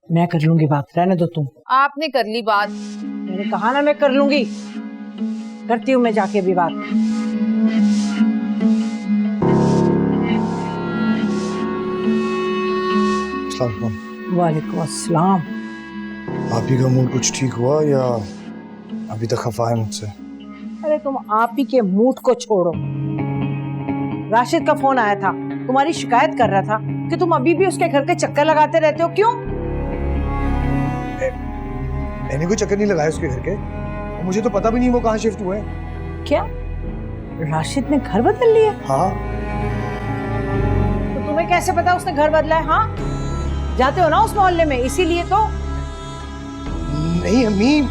मैं कर लूंगी बात, रहने दो तुम। आपने कर ली बात। मैंने कहा ना मैं कर लूंगी, करती हूँ मैं जाके भी बात। वालेकुम अस्सलाम। आप ही का मूड कुछ ठीक हुआ या अभी तक खफा है मुझसे? अरे तुम आप ही के मूड को छोड़ो। राशिद का फोन आया था, तुम्हारी शिकायत कर रहा था कि तुम अभी भी उसके घर के चक्कर लगाते रहते हो। क्यों? मैंने कोई चक्कर नहीं लगाया उसके घर के, और मुझे तो पता भी नहीं वो कहाँ शिफ्ट हुए। क्या राशिद ने घर बदल लिया? हाँ। तो तुम्हें कैसे पता उसने घर बदला है? हाँ, जाते हो ना उस मोहल्ले में, इसीलिए तो। नहीं अम्मी,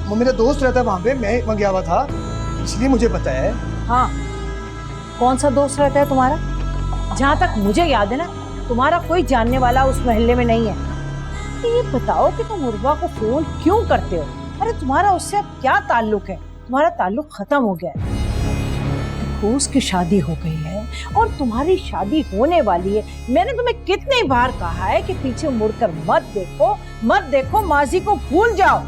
वो मेरा दोस्त रहता है वहाँ पे, मैं वहाँ गया हुआ था, इसलिए मुझे पता है। हाँ, कौन सा दोस्त रहता है तुम्हारा? जहाँ तक मुझे याद है ना, तुम्हारा कोई जानने वाला उस मोहल्ले में नहीं है। तो ये बताओ कि तुम उर्वा को फोन क्यों करते हो? अरे तुम्हारा उससे अब क्या ताल्लुक है? तुम्हारा ताल्लुक खत्म हो गया है। उसकी शादी हो गई है और तुम्हारी शादी होने वाली है। मैंने तुम्हें कितनी बार कहा है कि पीछे मुड़कर मत देखो, मत देखो, माजी को भूल जाओ।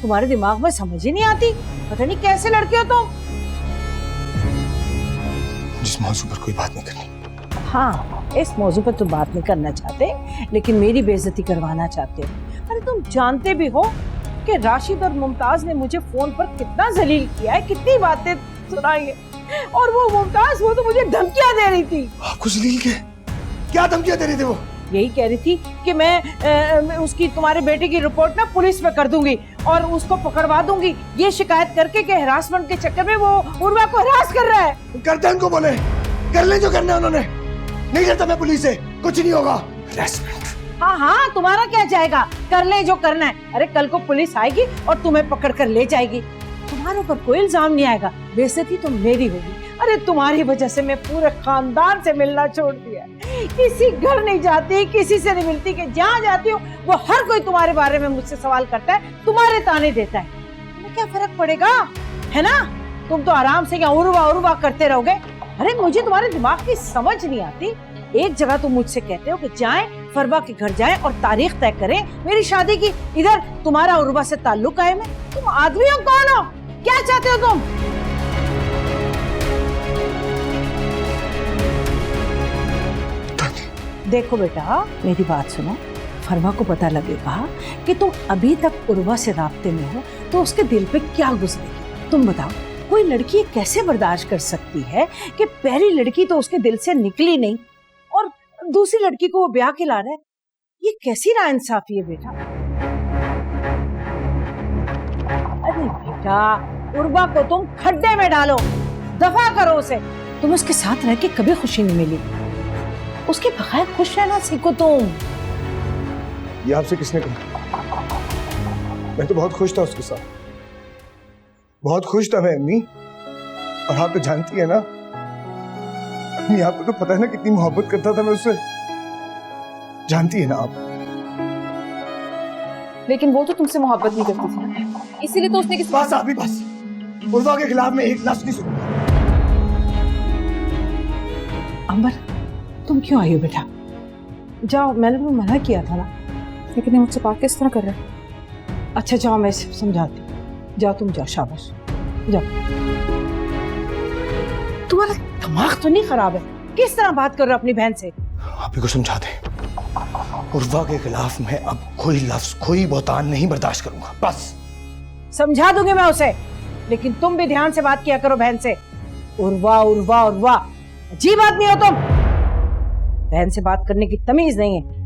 तुम्हारे दिमाग में समझ ही नहीं आती, पता नहीं कैसे लड़के हो तुम। जिस मौजू पर कोई बात नहीं करनी। हाँ, इस मौजू पर तुम बात नहीं करना चाहते, लेकिन मेरी बेइज्जती करवाना चाहते हो। अरे तुम जानते भी हो कि राशिद और मुमताज ने मुझे फोन पर कितना जलील किया है, कितनी बातें सुनाई है। और वो मुमताज, वो तो मुझे धमकियां दे रही थी। आपको जलील क्या धमकियां दे रही थी वो? यही कह रही थी कि मैं उसकी, तुम्हारे बेटे की रिपोर्ट ना पुलिस में कर दूंगी और उसको पकड़वा दूंगी, ये शिकायत करके कि हरासमेंट के चक्कर में वो उर्वा को हरास कर रहा है। करते हैं उनको, बोले कर ले जो करना है उन्होंने। नहीं करता मैं पुलिस से, कुछ नहीं होगा। हरासमेंट। हाँ हाँ, तुम्हारा क्या जाएगा, कर ले जो करना है। अरे कल को पुलिस आएगी और तुम्हें पकड़ कर ले जाएगी, तुम्हारे ऊपर कोई इल्जाम नहीं आएगा, बेइज्जती तो मेरी होगी। अरे तुम्हारी वजह से मैं पूरे खानदान से मिलना छोड़ दिया, किसी घर नहीं जाती, किसी से नहीं मिलती, कि जहाँ जाती हूँ वो हर कोई तुम्हारे बारे में मुझसे सवाल करता है, तुम्हारे ताने देता है। तुम्हें क्या फर्क पड़ेगा, है ना? तुम तो आराम से यहाँ उर्वा उर्वा करते रहोगे। अरे मुझे तुम्हारे दिमाग की समझ नहीं आती। एक जगह तुम मुझसे कहते हो कि जाएं, फरवा के घर जाएं और तारीख तय करें मेरी शादी की, इधर तुम्हारा उर्वा से ताल्लुक कायम है। तुम आदमी हो, कौन हो, क्या चाहते हो तुम? देखो बेटा, मेरी बात सुनो। फरवा को पता लगेगा कि तुम अभी तक उर्वा से राब्ते में हो तो उसके दिल पे क्या गुजरेगी। तुम बताओ, कोई लड़की ये कैसे बर्दाश्त कर सकती है कि पहली लड़की तो उसके दिल से निकली नहीं और दूसरी लड़की को वो ब्याह के ला रहा है? ये कैसी नाइंसाफी है बेटा। अरे बेटा, उर्वा को तुम खड्डे में डालो, दफा करो उसे। तुम उसके साथ रह के कभी खुशी नहीं मिली, उसके बगैर खुश रहना सीखो तुम। ये आपसे किसने कहा? मैं तो बहुत खुश था उसके साथ, बहुत खुश था मैं अम्मी। और आप तो जानती है ना अम्मी, आपको तो पता है ना कितनी मोहब्बत करता था मैं उससे, जानती है ना आप। लेकिन वो तो तुमसे मोहब्बत नहीं करती थी, इसीलिए तो उसने किसी बस अभी बस, उर्वा के खिलाफ में एक लफ्ज नहीं सुनूंगा। अंबर, तुम क्यों आई हो बेटा? जाओ, मैंने तुम्हें मना किया था ना। लेकिन मुझसे बात किस तरह कर रहा है? अच्छा जाओ, मैं समझाती। जाओ तुम, जाओ, शाबाश, जाओ। तुम्हारा दिमाग तो नहीं खराब है? किस तरह बात कर रहे हो अपनी बहन से? आप ही को समझा दे, उर्वा के खिलाफ मैं अब कोई लफ्ज, कोई बहतान नहीं बर्दाश्त करूंगा। बस समझा दूंगी मैं उसे, लेकिन तुम भी ध्यान से बात किया करो बहन से। उर्वा उर्वा उर्वा, अजीब आदमी हो तुम। बहन से बात करने की तमीज नहीं है।